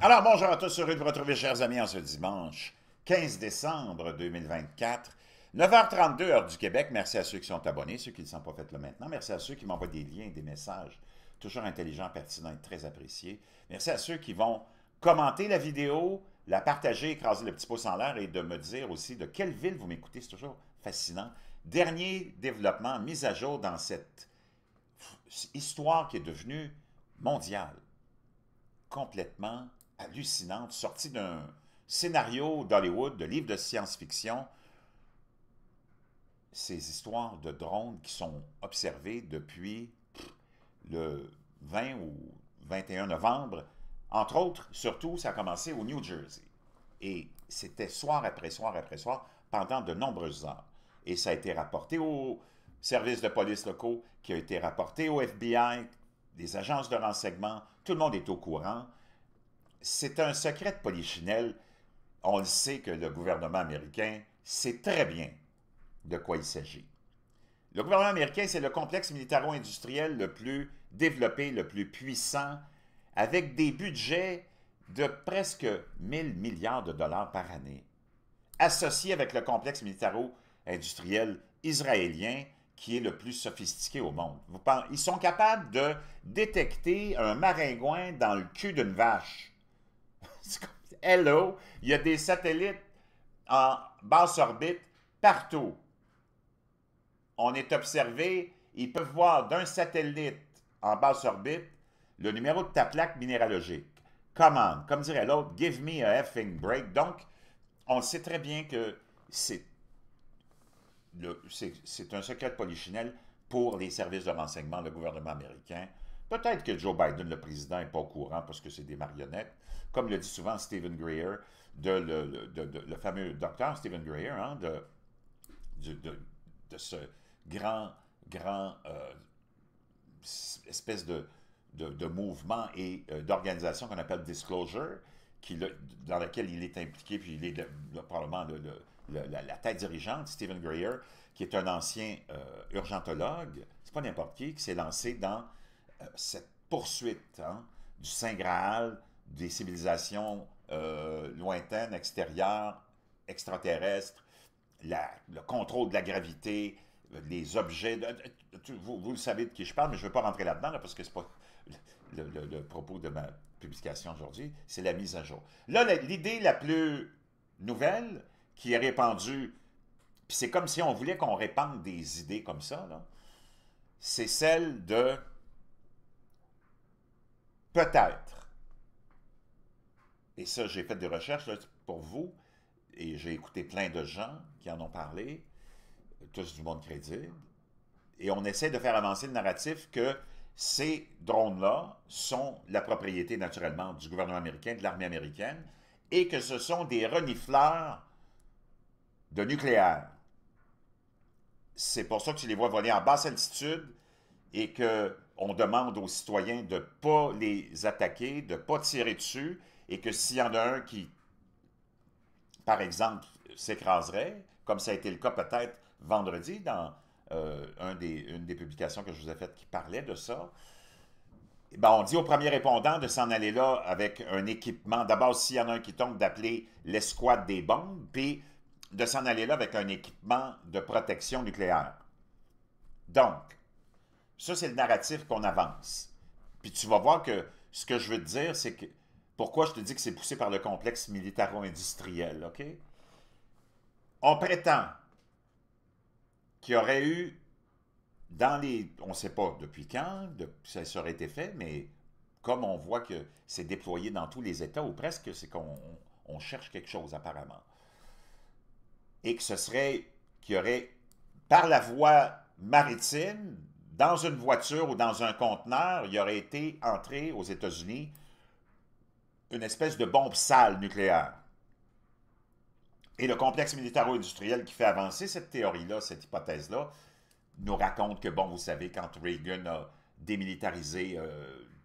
Alors, bonjour à tous, heureux de vous retrouver, chers amis, en ce dimanche 15 décembre 2024, 9h32, heure du Québec. Merci à ceux qui sont abonnés, ceux qui ne sont pas fait là maintenant. Merci à ceux qui m'envoient des liens, des messages, toujours intelligents, pertinents et très appréciés. Merci à ceux qui vont commenter la vidéo, la partager, écraser le petit pouce en l'air et de me dire aussi de quelle ville vous m'écoutez. C'est toujours fascinant. Dernier développement, mise à jour dans cette histoire qui est devenue mondiale, complètement hallucinante, sortie d'un scénario d'Hollywood, de livres de science-fiction, ces histoires de drones qui sont observées depuis le 20 ou 21 novembre. Entre autres, surtout, ça a commencé au New Jersey. Et c'était soir après soir après soir pendant de nombreuses heures. Et ça a été rapporté aux services de police locaux, qui a été rapporté au FBI, des agences de renseignement. Tout le monde est au courant. C'est un secret de polichinelle. On le sait que le gouvernement américain sait très bien de quoi il s'agit. Le gouvernement américain, c'est le complexe militaro-industriel le plus développé, le plus puissant, avec des budgets de presque 1000 milliards de dollars par année, associé avec le complexe militaro-industriel israélien, qui est le plus sophistiqué au monde. Ils sont capables de détecter un maringouin dans le cul d'une vache. Hello, il y a des satellites en basse orbite partout. On est observé, ils peuvent voir d'un satellite en basse orbite le numéro de ta plaque minéralogique. Come on, comme dirait l'autre, give me a effing break. Donc, on sait très bien que c'est un secret de polichinelle pour les services de renseignement, le gouvernement américain. Peut-être que Joe Biden, le président, n'est pas au courant parce que c'est des marionnettes. Comme le dit souvent Stephen Greer, le fameux docteur Stephen Greer, hein, de ce grand espèce de mouvement et d'organisation qu'on appelle Disclosure, dans laquelle il est impliqué, puis il est probablement la tête dirigeante, Stephen Greer, qui est un ancien urgentologue, c'est pas n'importe qui s'est lancé dans cette poursuite, hein, du Saint Graal, des civilisations lointaines, extérieures, extraterrestres, le contrôle de la gravité, les objets. Vous le savez de qui je parle, mais je ne veux pas rentrer là-dedans parce que ce n'est pas le propos de ma publication aujourd'hui, c'est la mise à jour. Là, l'idée la plus nouvelle qui est répandue, puis c'est comme si on voulait qu'on répande des idées comme ça, c'est celle de peut-être, et ça j'ai fait des recherches là, pour vous, et j'ai écouté plein de gens qui en ont parlé, tous du monde crédible, et on essaie de faire avancer le narratif que ces drones-là sont la propriété naturellement du gouvernement américain, de l'armée américaine, et que ce sont des renifleurs de nucléaire. C'est pour ça que tu les vois voler en basse altitude et qu'on demande aux citoyens de ne pas les attaquer, de ne pas tirer dessus, et que s'il y en a un qui, par exemple, s'écraserait, comme ça a été le cas peut-être vendredi dans une des publications que je vous ai faites qui parlait de ça, ben on dit aux premiers répondants de s'en aller là avec un équipement. D'abord, s'il y en a un qui tombe, d'appeler l'escouade des bombes, puis de s'en aller là avec un équipement de protection nucléaire. Donc, ça, c'est le narratif qu'on avance. Puis tu vas voir que ce que je veux te dire, c'est que pourquoi je te dis que c'est poussé par le complexe militaro-industriel, OK? On prétend qu'il y aurait eu on ne sait pas depuis quand ça aurait été fait, mais comme on voit que c'est déployé dans tous les États, ou presque, c'est qu'on cherche quelque chose apparemment. Et que ce serait qu'il y aurait, par la voie maritime, dans une voiture ou dans un conteneur, il y aurait été entré aux États-Unis une espèce de bombe sale nucléaire. Et le complexe militaro-industriel qui fait avancer cette théorie-là, cette hypothèse-là, nous raconte que, bon, vous savez, quand Reagan a démilitarisé,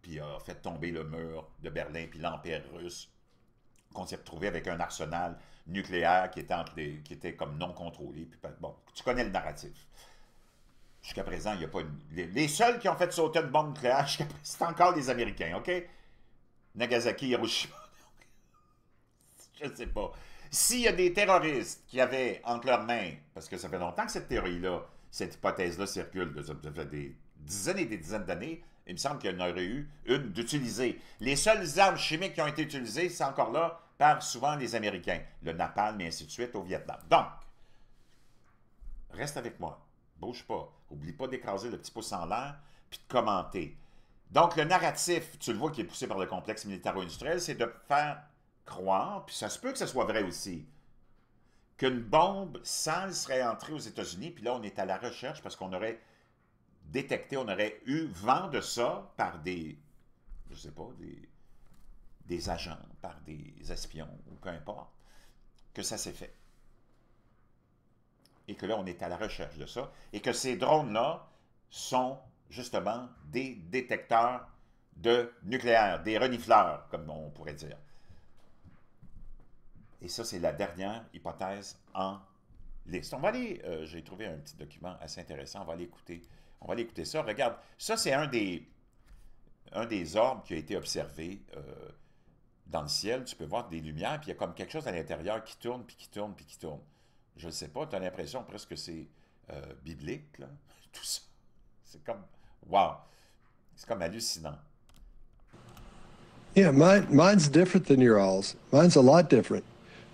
puis a fait tomber le mur de Berlin, puis l'Empire russe, qu'on s'est retrouvé avec un arsenal nucléaire qui était comme non contrôlé. Puis, bon, tu connais le narratif. Jusqu'à présent, il n'y a pas les seuls qui ont fait sauter une bombe nucléaire, c'est encore les Américains, OK? Nagasaki, Hiroshima, Je ne sais pas. S'il y a des terroristes qui avaient entre leurs mains, parce que ça fait longtemps que cette théorie-là, cette hypothèse-là circule, ça fait des dizaines et des dizaines d'années, il me semble qu'il y en aurait eu une d'utilisée. Les seules armes chimiques qui ont été utilisées, c'est encore là par souvent les Américains. Le napalm et ainsi de suite au Vietnam. Donc, reste avec moi. Bouge pas. Oublie pas d'écraser le petit pouce en l'air puis de commenter. Donc, le narratif, tu le vois, qui est poussé par le complexe militaro-industriel, c'est de faire croire, puis ça se peut que ce soit vrai aussi, qu'une bombe sale serait entrée aux États-Unis, puis là, on est à la recherche parce qu'on aurait détecté, on aurait eu vent de ça par des, je sais pas, des agents, par des espions, ou peu importe, que ça s'est fait. Et que là, on est à la recherche de ça, et que ces drones-là sont justement des détecteurs de nucléaire, des renifleurs, comme on pourrait dire. Et ça, c'est la dernière hypothèse en liste. On va aller, j'ai trouvé un petit document assez intéressant, on va aller écouter. On va aller écouter ça. Regarde, ça, c'est un des orbes qui a été observé dans le ciel. Tu peux voir des lumières, puis il y a comme quelque chose à l'intérieur qui tourne, puis qui tourne, puis qui tourne. Je ne sais pas, tu as l'impression presque que c'est biblique, là, tout ça. C'est comme, wow, c'est comme hallucinant. Yeah, mine's different than your all's. Mine's a lot different.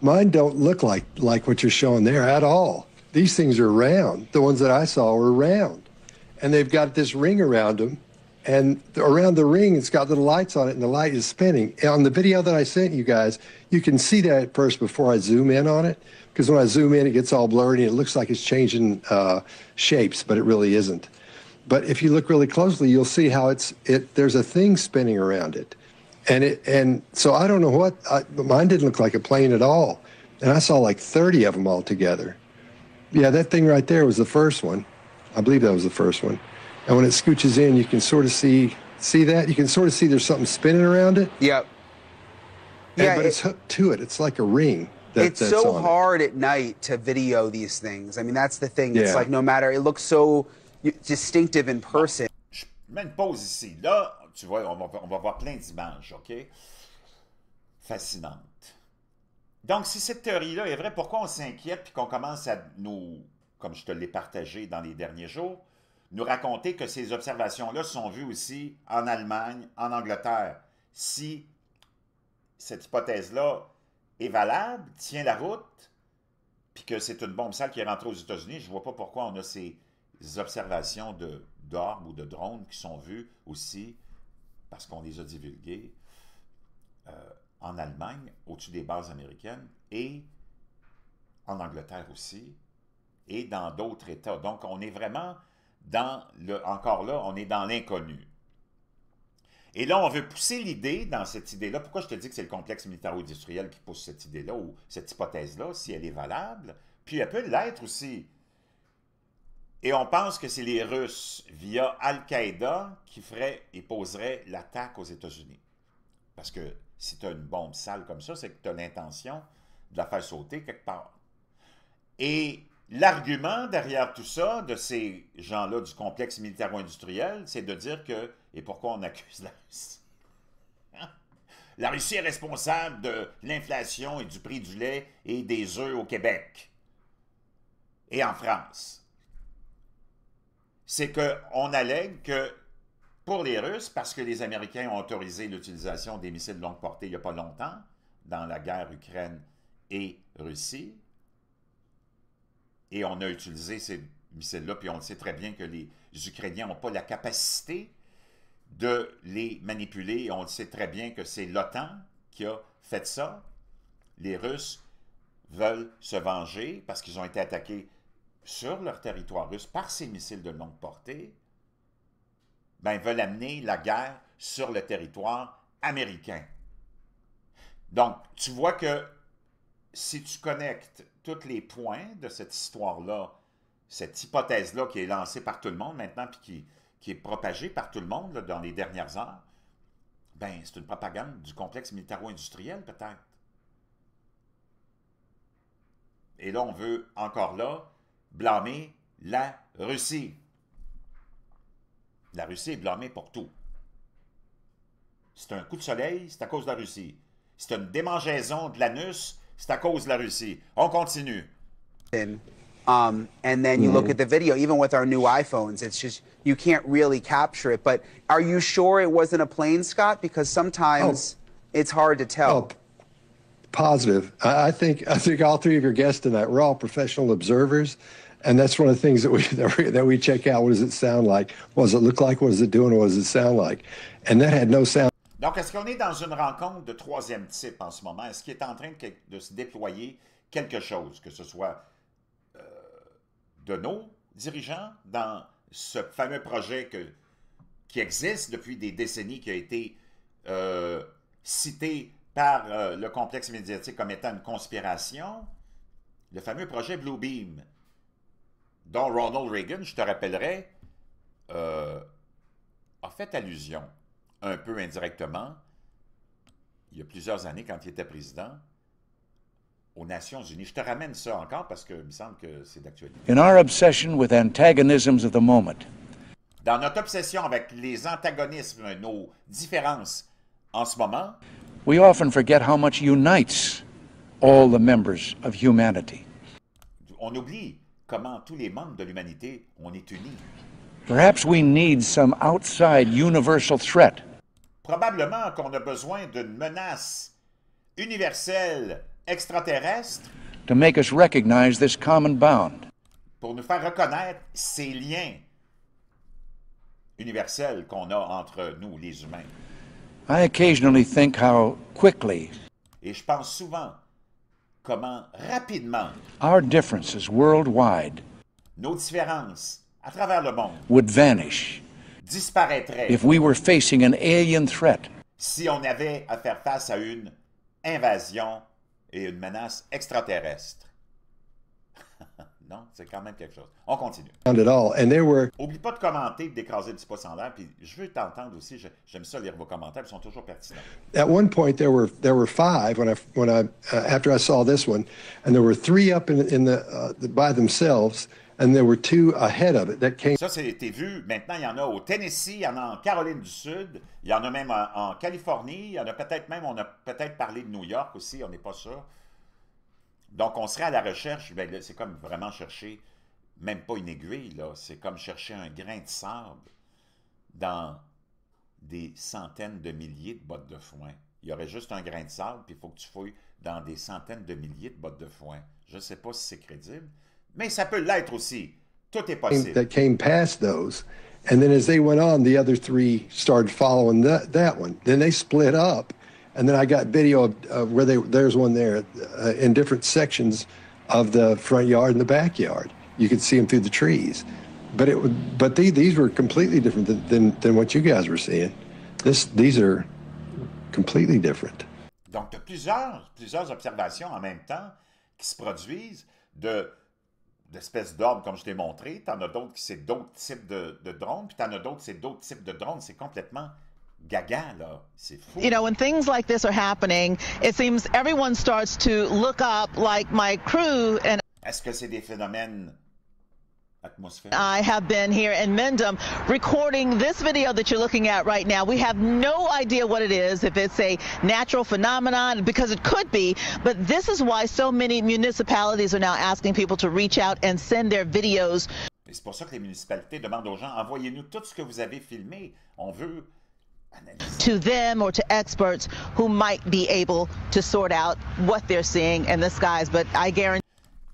Mine don't look like what you're showing there at all. These things are round. The ones that I saw were round. And they've got this ring around them. And around the ring, it's got little lights on it, and the light is spinning. And on the video that I sent you guys, you can see that at first before I zoom in on it. Because when I zoom in, it gets all blurry, and it looks like it's changing shapes, but it really isn't. But if you look really closely, you'll see how there's a thing spinning around it. And so I don't know mine didn't look like a plane at all. And I saw like 30 of them all together. Yeah, that thing right there was the first one. I believe that was the first one. And when it scooches in, you can sort of see that? You can sort of see there's something spinning around it. Yep. Yeah, but it's hooked to it. It's like a ring. It's so hard at night to video these things. I mean, that's the thing. It's like no matter, it looks so distinctive in person. Je mets une pause ici. Là, tu vois, on va voir plein d'images, OK? Fascinantes. Donc, si cette théorie-là est vraie, pourquoi on s'inquiète puis qu'on commence à nous, comme je te l'ai partagé dans les derniers jours, nous raconter que ces observations-là sont vues aussi en Allemagne, en Angleterre? Si cette hypothèse-là est valable, tient la route, puis que c'est une bombe sale qui est rentrée aux États-Unis, je ne vois pas pourquoi on a ces observations d'orbes ou de drones qui sont vues aussi, parce qu'on les a divulguées en Allemagne, au-dessus des bases américaines, et en Angleterre aussi, et dans d'autres États. Donc, on est vraiment encore là, on est dans l'inconnu. Et là, on veut pousser l'idée, dans cette idée-là, pourquoi je te dis que c'est le complexe militaro-industriel qui pousse cette idée-là, ou cette hypothèse-là, si elle est valable, puis elle peut l'être aussi. Et on pense que c'est les Russes, via Al-Qaïda, qui feraient et poseraient l'attaque aux États-Unis. Parce que si tu as une bombe sale comme ça, c'est que tu as l'intention de la faire sauter quelque part. Et l'argument derrière tout ça, de ces gens-là du complexe militaro-industriel, c'est de dire que, et pourquoi on accuse la Russie? La Russie est responsable de l'inflation et du prix du lait et des œufs au Québec et en France. C'est qu'on allègue que pour les Russes, parce que les Américains ont autorisé l'utilisation des missiles de longue portée il n'y a pas longtemps, dans la guerre Ukraine et Russie, et on a utilisé ces missiles-là, puis on sait très bien que les Ukrainiens n'ont pas la capacité de les manipuler, et on le sait très bien que c'est l'OTAN qui a fait ça. Les Russes veulent se venger parce qu'ils ont été attaqués sur leur territoire russe par ces missiles de longue portée. Ben, veulent amener la guerre sur le territoire américain. Donc, tu vois que si tu connectes tous les points de cette histoire-là, cette hypothèse-là qui est lancée par tout le monde maintenant, puis qui est propagée par tout le monde là, dans les dernières heures, ben, c'est une propagande du complexe militaro-industriel, peut-être. Et là, on veut, encore là, blâmer la Russie. La Russie est blâmée pour tout. C'est un coup de soleil, c'est à cause de la Russie. Si tu as une démangeaison de l'anus, c'est à cause de la Russie. On continue. And then you look at the video, even with our new iPhones, it's just, you can't really capture it. But are you sure it wasn't a plane, Scott? Because sometimes it's hard to tell. Oh, positive. I think all three of your guests tonight, we're all professional observers. And that's one of the things that we check out. What does it sound like? What does it look like? What is it doing? What does it sound like? And that had no sound. Donc, est-ce qu'on est dans une rencontre de troisième type en ce moment? Est-ce qu'il est en train de se déployer quelque chose, que ce soit de nos dirigeants dans ce fameux projet qui existe depuis des décennies, qui a été cité par le complexe médiatique comme étant une conspiration, le fameux projet Bluebeam, dont Ronald Reagan, je te rappellerai, a fait allusion, un peu indirectement, il y a plusieurs années, quand il était président, aux Nations Unies. Je te ramène ça encore parce qu'il me semble que c'est d'actualité. In our obsession with antagonisms of the moment, dans notre obsession avec les antagonismes, nos différences en ce moment, we often forget how much unites all the members of humanity. On oublie comment tous les membres de l'humanité, on est unis. Perhaps we need some outside universal threat. Probablement qu'on a besoin d'une menace universelle extraterrestre to make us recognize this common bond. Pour nous faire reconnaître ces liens universels qu'on a entre nous, les humains. I occasionally think how quickly Et je pense souvent comment rapidement our differences worldwide nos différences à travers le monde would vanish disparaîtraient if we were facing an alien threat. Si on avait à faire face à une invasion et une menace extraterrestre. Non, c'est quand même quelque chose. On continue. At all. And there were... Oublie pas de commenter, de d'écraser le petit pouce en l'air, puis je veux t'entendre aussi. J'aime ça lire vos commentaires, ils sont toujours pertinents. At one point, there were 5 after I saw this one, and there were 3 up in the by themselves, and there were 2 ahead of it that came. Ça, c'était vu. Maintenant, il y en a au Tennessee, il y en a en Caroline du Sud, il y en a même en Californie, il y en a peut-être même, on a peut-être parlé de New York aussi, on n'est pas sûr. Donc, on serait à la recherche, ben, c'est comme vraiment chercher, même pas une aiguille, là, c'est comme chercher un grain de sable dans des centaines de milliers de bottes de foin. Il y aurait juste un grain de sable, puis il faut que tu fouilles dans des centaines de milliers de bottes de foin. Je ne sais pas si c'est crédible, mais ça peut l'être aussi. Tout est possible. That came past those. And then as they went on, the other 3 started following that one. Then they split up. And then I got video of where there's one there in different sections of the front yard and the backyard. You could see them through the trees. But these were completely different than what you guys were seeing. These are completely different. Donc, tu as plusieurs observations en même temps qui se produisent d'espèces d'ordres, comme je t'ai montré. Tu en as d'autres qui c'est d'autres types de drones, puis tu en as d'autres c'est d'autres types de drones. C'est complètement gaga, là. C'est fou. You know, when things like this are happening, it seems everyone starts to look up, like my crew and Est-ce que c'est des phénomènes atmosphériques? I have been here in Mendham recording this video that you're looking at right now. We have no idea what it is, if it's a natural phenomenon, because it could be, but this is why so many municipalities are now asking people to reach out and send their videos. Et c'est pour ça que les municipalités demandent aux gens, envoyez-nous tout ce que vous avez filmé. On veut to them or to experts who might be able to sort out what they're seeing in the skies, but I guarantee.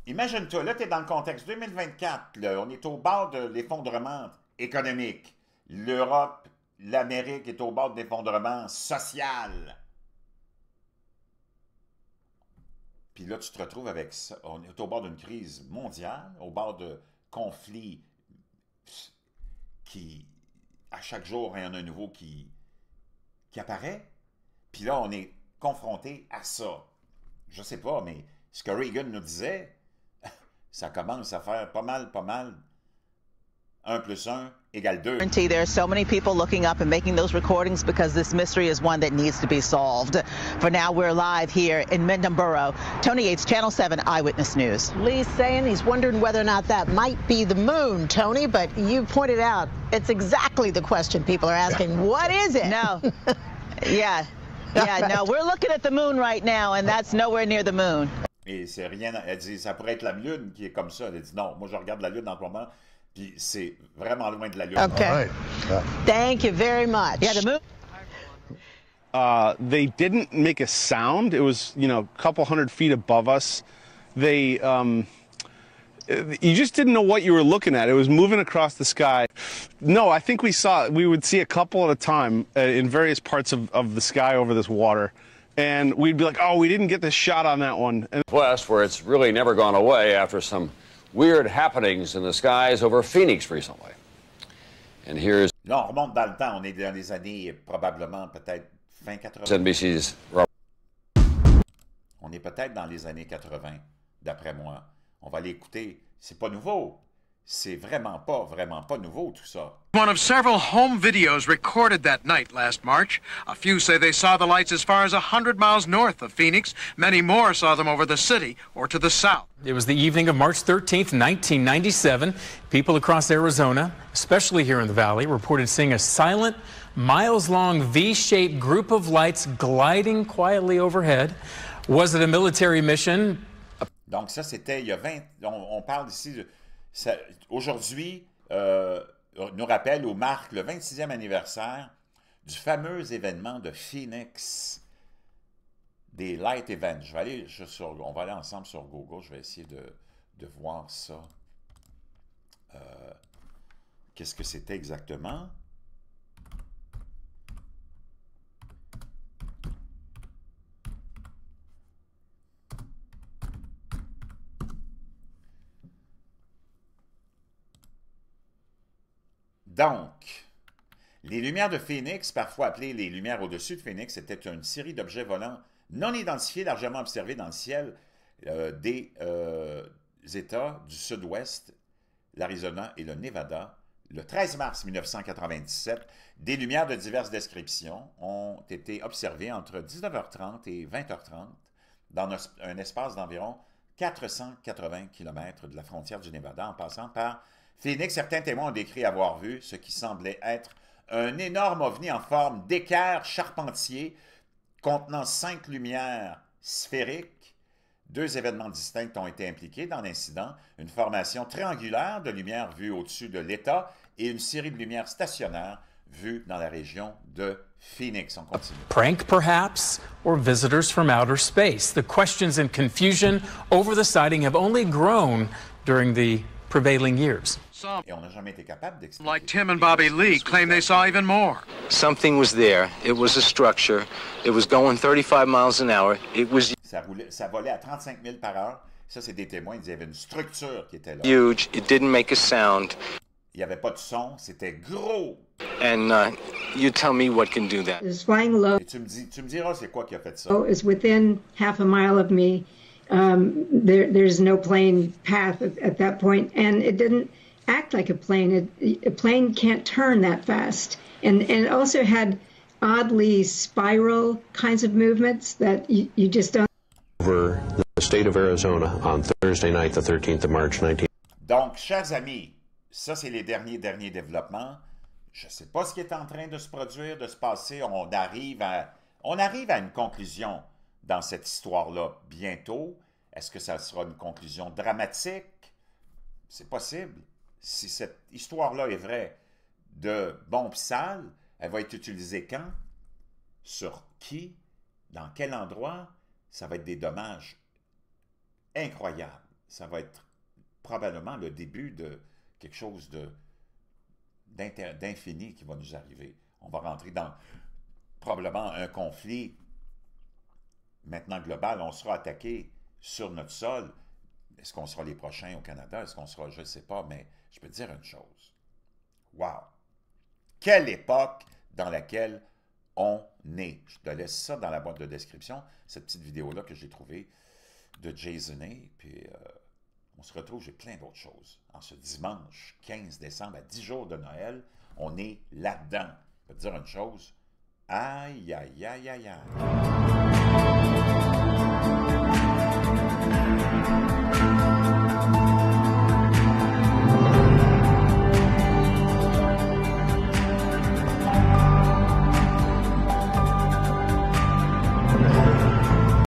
Imagine-toi, là, tu es dans le contexte 2024, là, on est au bord de l'effondrement économique. L'Europe, l'Amérique est au bord de l'effondrement social. Puis là, tu te retrouves avec ça. On est au bord d'une crise mondiale, au bord de conflits qui, à chaque jour, il y en a un nouveau qui apparaît. Puis là, on est confronté à ça. Je sais pas, mais ce que Reagan nous disait, ça commence à faire pas mal. 1 + 1 = 2. There are so many people looking up and making those recordings because this mystery is one that needs to be solved. For now, we're live here in Mendham Borough. Tony Yates, Channel 7 Eyewitness News. Lee's saying he's wondering whether or not that might be the moon, Tony, but you pointed out it's exactly the question people are asking. What is it? No. Yeah. Yeah, no, we're looking at the moon right now, and that's nowhere near the moon. Et c'est rien. Elle dit, ça pourrait être la Lune qui est comme ça. Elle dit, non, moi je regarde la Lune en ce moment, puis c'est vraiment loin de la Lune. Okay. All right. Thank you very much. Yeah, the moon. They didn't make a sound. It was, you know, a couple hundred feet above us. They, you just didn't know what you were looking at. It was moving across the sky. No, I think we would see a couple at a time in various parts of the sky over this water. And we'd be like, oh, we didn't get this shot on that one. And West, where it's really never gone away after some weird happenings in the skies over Phoenix recently. And here's Là, on remonte dans le temps. On est dans les années, probablement, peut-être fin 80. NBC's Robert. On est peut-être dans les années 80, d'après moi. On va l'écouter. C'est pas nouveau. C'est vraiment pas nouveau, tout ça. One of several home videos recorded that night last March. A few say they saw the lights as far as 100 miles north of Phoenix. Many more saw them over the city or to the south. It was the evening of March 13th, 1997. People across Arizona, especially here in the valley, reported seeing a silent, miles-long V-shaped group of lights gliding quietly overhead. Was it a military mission? Donc ça, c'était il y a 20... On parle ici... Aujourd'hui, nous rappelle ou marque le 26e anniversaire du fameux événement de Phoenix, des Light Events. On va aller ensemble sur Google. Je vais essayer de voir ça. Qu'est-ce que c'était exactement? Donc, les lumières de Phoenix, parfois appelées les lumières au-dessus de Phoenix, c'était une série d'objets volants non identifiés largement observés dans le ciel des États du sud-ouest, l'Arizona et le Nevada. Le 13 mars 1997, des lumières de diverses descriptions ont été observées entre 19h30 et 20h30 dans un espace d'environ 480 km de la frontière du Nevada, en passant par Phoenix. Certains témoins ont décrit avoir vu ce qui semblait être un énorme ovni en forme d'équerre charpentier contenant 5 lumières sphériques. 2 événements distincts ont été impliqués dans l'incident, une formation triangulaire de lumière vue au-dessus de l'État et une série de lumières stationnaires vues dans la région de Phoenix. On continue. Prank, perhaps, or visitors from outer space? The questions and confusion over the sighting have only grown during the prevailing years. Et on n'a jamais été capable d'expliquer. Like Tim and Bobby Lee claim they saw even more. Something was there. It was a structure. It was going 35 miles an hour. It was ça volait à 35 000 par heure. Ça, c'est des témoins. Ils disaient qu'il y avait une structure qui était là. huge. It didn't make a sound. Il n'y avait pas de son. C'était gros. And you tell me what can do that. It was flying low. Et tu me diras c'est quoi qui a fait ça. Oh, it's within half a mile of me. There's no plane path at that point, and it didn't act like a plane. A plane can't turn that fast, and it also had oddly spiral kinds of movements that you just don't. Over the state of Arizona on Thursday night, the 13th of March, 19. Donc, chers amis, ça c'est les derniers développements. Je ne sais pas ce qui est en train de se produire, de se passer. On arrive à une conclusion dans cette histoire-là bientôt. Est-ce que ça sera une conclusion dramatique? C'est possible. Si cette histoire-là est vraie de bon pis sale, elle va être utilisée quand? Sur qui? Dans quel endroit? Ça va être des dommages incroyables. Ça va être probablement le début de quelque chose d'infini qui va nous arriver. On va rentrer dans probablement un conflit maintenant global. On sera attaqué sur notre sol. Est-ce qu'on sera les prochains au Canada? Est-ce qu'on sera, je ne sais pas, mais je peux te dire une chose. Wow! Quelle époque dans laquelle on est. Je te laisse ça dans la boîte de description, cette petite vidéo-là que j'ai trouvée de Jason A. Puis on se retrouve, j'ai plein d'autres choses. En ce dimanche 15 décembre, à 10 jours de Noël, on est là-dedans. Je peux te dire une chose. Aïe, aïe, aïe, aïe, aïe.